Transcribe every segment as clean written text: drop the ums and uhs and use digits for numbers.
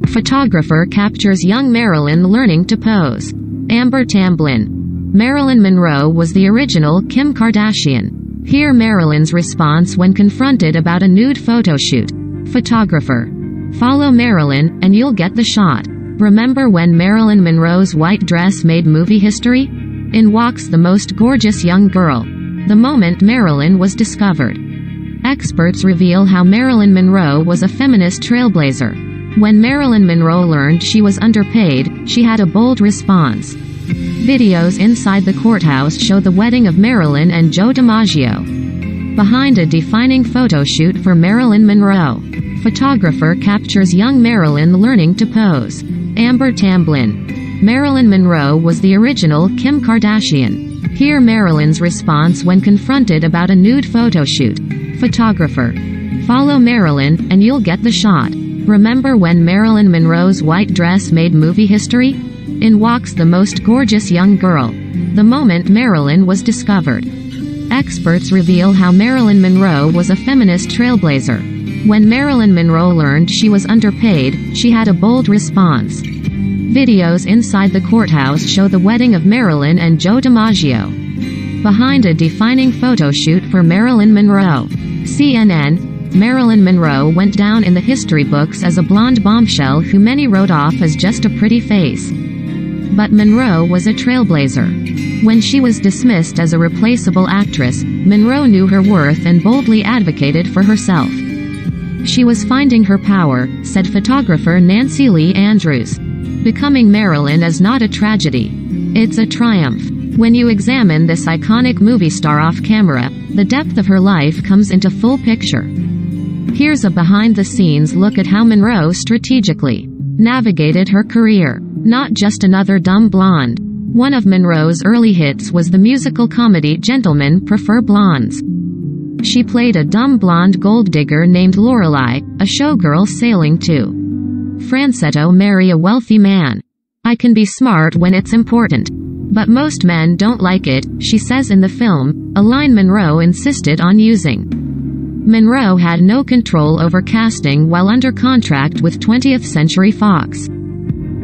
Photographer captures young Marilyn learning to pose. Amber Tamblyn. Marilyn Monroe was the original Kim Kardashian. Hear Marilyn's response when confronted about a nude photo shoot. Photographer. Follow Marilyn, and you'll get the shot. Remember when Marilyn Monroe's white dress made movie history? In walks the most gorgeous young girl. The moment Marilyn was discovered. Experts reveal how Marilyn Monroe was a feminist trailblazer. When Marilyn Monroe learned she was underpaid, she had a bold response. Videos inside the courthouse show the wedding of Marilyn and Joe DiMaggio. Behind a defining photo shoot for Marilyn Monroe. Photographer captures young Marilyn learning to pose. Amber Tamblyn. Marilyn Monroe was the original Kim Kardashian. Hear Marilyn's response when confronted about a nude photo shoot. Photographer. Follow Marilyn, and you'll get the shot. Remember when Marilyn Monroe's white dress made movie history? In walks the most gorgeous young girl. The moment Marilyn was discovered. Experts reveal how Marilyn Monroe was a feminist trailblazer. When Marilyn Monroe learned she was underpaid, she had a bold response. Videos inside the courthouse show the wedding of Marilyn and Joe DiMaggio. Behind a defining photo shoot for Marilyn Monroe. CNN. Marilyn Monroe went down in the history books as a blonde bombshell who many wrote off as just a pretty face. But Monroe was a trailblazer. When she was dismissed as a replaceable actress, Monroe knew her worth and boldly advocated for herself. She was finding her power, said photographer Nancy Lee Andrews. Becoming Marilyn is not a tragedy. It's a triumph. When you examine this iconic movie star off camera, the depth of her life comes into full picture. Here's a behind-the-scenes look at how Monroe strategically navigated her career. Not just another dumb blonde. One of Monroe's early hits was the musical comedy Gentlemen Prefer Blondes. She played a dumb blonde gold digger named Lorelei, a showgirl sailing to Franceto marry a wealthy man. I can be smart when it's important. But most men don't like it, she says in the film, a line Monroe insisted on using. Monroe had no control over casting while under contract with 20th Century Fox.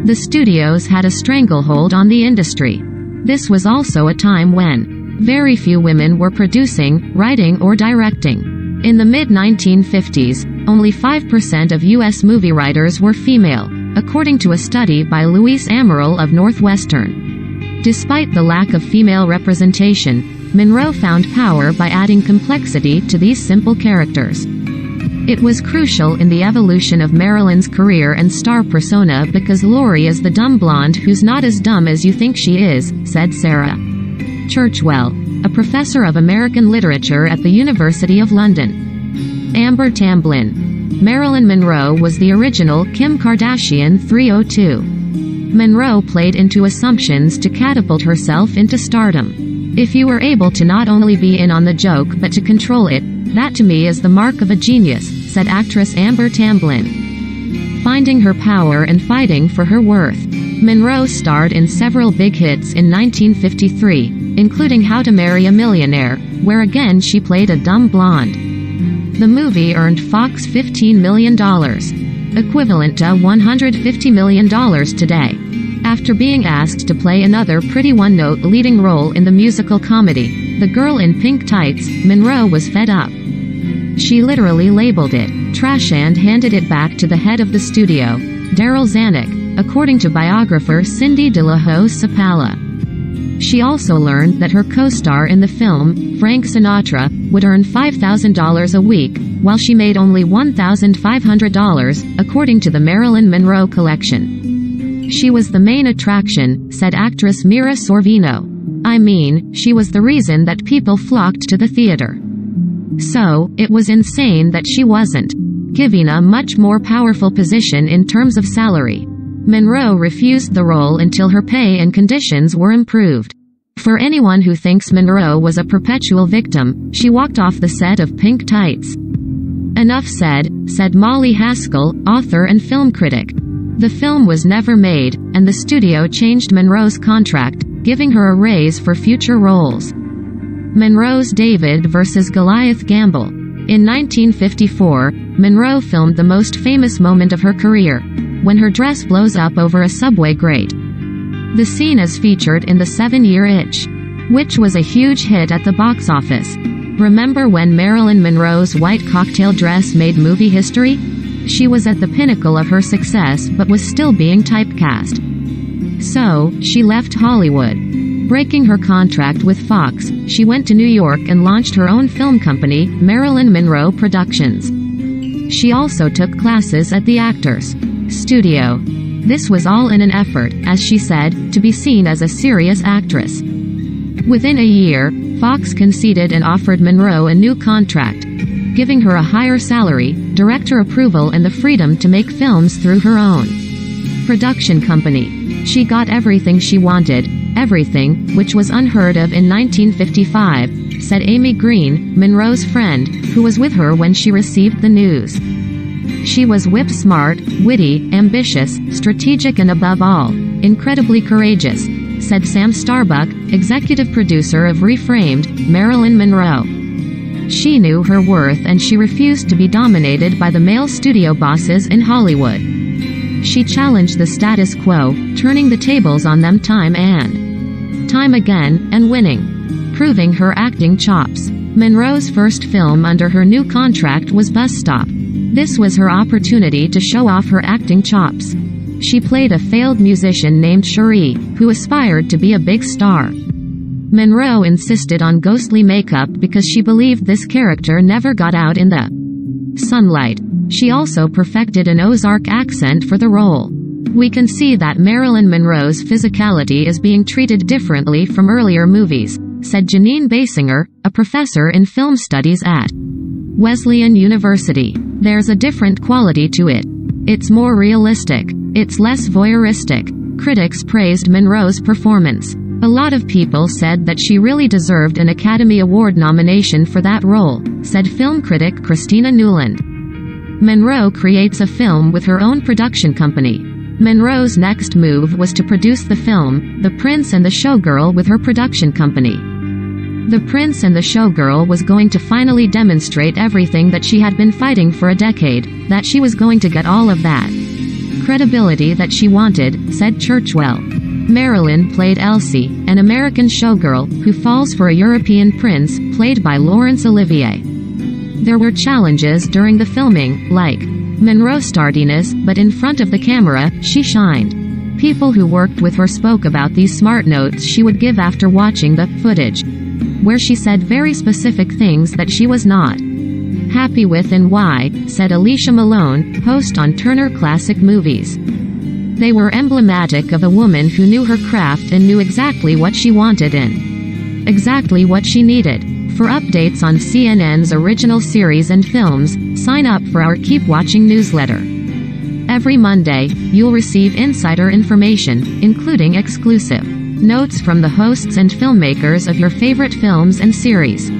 The studios had a stranglehold on the industry. This was also a time when very few women were producing, writing or directing. In the mid-1950s, only 5% of U.S. movie writers were female, according to a study by Louise Amaral of Northwestern. Despite the lack of female representation, Monroe found power by adding complexity to these simple characters. It was crucial in the evolution of Marilyn's career and star persona because Lori is the dumb blonde who's not as dumb as you think she is, said Sarah Churchwell, a professor of American literature at the University of London. Amber Tamblyn. Marilyn Monroe was the original Kim Kardashian 302. Monroe played into assumptions to catapult herself into stardom. If you were able to not only be in on the joke but to control it, that to me is the mark of a genius, said actress Amber Tamblyn. Finding her power and fighting for her worth. Monroe starred in several big hits in 1953, including How to Marry a Millionaire, where again she played a dumb blonde. The movie earned Fox $15 million, equivalent to $150 million today. After being asked to play another pretty one-note leading role in the musical comedy, The Girl in Pink Tights, Monroe was fed up. She literally labeled it trash and handed it back to the head of the studio, Daryl Zanuck, according to biographer Cindy De La Hoz Sapala. She also learned that her co-star in the film, Frank Sinatra, would earn $5,000 a week, while she made only $1,500, according to the Marilyn Monroe collection. She was the main attraction, said actress Mira Sorvino. I mean, she was the reason that people flocked to the theater. So, it was insane that she wasn't given a much more powerful position in terms of salary. Monroe refused the role until her pay and conditions were improved. For anyone who thinks Monroe was a perpetual victim, she walked off the set of Pink Tights. Enough said, said Molly Haskell, author and film critic. The film was never made, and the studio changed Monroe's contract, giving her a raise for future roles. Monroe's David vs. Goliath gamble. In 1954, Monroe filmed the most famous moment of her career, when her dress blows up over a subway grate. The scene is featured in The 7-Year Itch, which was a huge hit at the box office. Remember when Marilyn Monroe's white cocktail dress made movie history? She was at the pinnacle of her success but was still being typecast. So, she left Hollywood. Breaking her contract with Fox, she went to New York and launched her own film company, Marilyn Monroe Productions. She also took classes at the Actors Studio. This was all in an effort, as she said, to be seen as a serious actress. Within a year, Fox conceded and offered Monroe a new contract, giving her a higher salary, director approval and the freedom to make films through her own production company. She got everything she wanted, everything, which was unheard of in 1955, said Amy Green, Monroe's friend, who was with her when she received the news. She was whip-smart, witty, ambitious, strategic and above all, incredibly courageous, said Sam Starbuck, executive producer of Reframed, Marilyn Monroe. She knew her worth and she refused to be dominated by the male studio bosses in Hollywood. She challenged the status quo, turning the tables on them time and time again, and winning, proving her acting chops. Monroe's first film under her new contract was Bus Stop. This was her opportunity to show off her acting chops. She played a failed musician named Cherie, who aspired to be a big star. Monroe insisted on ghostly makeup because she believed this character never got out in the sunlight. She also perfected an Ozark accent for the role. We can see that Marilyn Monroe's physicality is being treated differently from earlier movies, said Janine Basinger, a professor in film studies at Wesleyan University. There's a different quality to it. It's more realistic. It's less voyeuristic. Critics praised Monroe's performance. A lot of people said that she really deserved an Academy Award nomination for that role, said film critic Christina Newland. Monroe creates a film with her own production company. Monroe's next move was to produce the film, The Prince and the Showgirl with her production company. The Prince and the Showgirl was going to finally demonstrate everything that she had been fighting for a decade, that she was going to get all of that credibility that she wanted, said Churchwell. Marilyn played Elsie, an American showgirl, who falls for a European prince, played by Laurence Olivier. There were challenges during the filming, like Monroe's stardiness, but in front of the camera, she shined. People who worked with her spoke about these smart notes she would give after watching the footage, where she said very specific things that she was not happy with and why, said Alicia Malone, host on Turner Classic Movies. They were emblematic of a woman who knew her craft and knew exactly what she wanted and exactly what she needed. For updates on CNN's original series and films, sign up for our Keep Watching newsletter. Every Monday, you'll receive insider information, including exclusive notes from the hosts and filmmakers of your favorite films and series.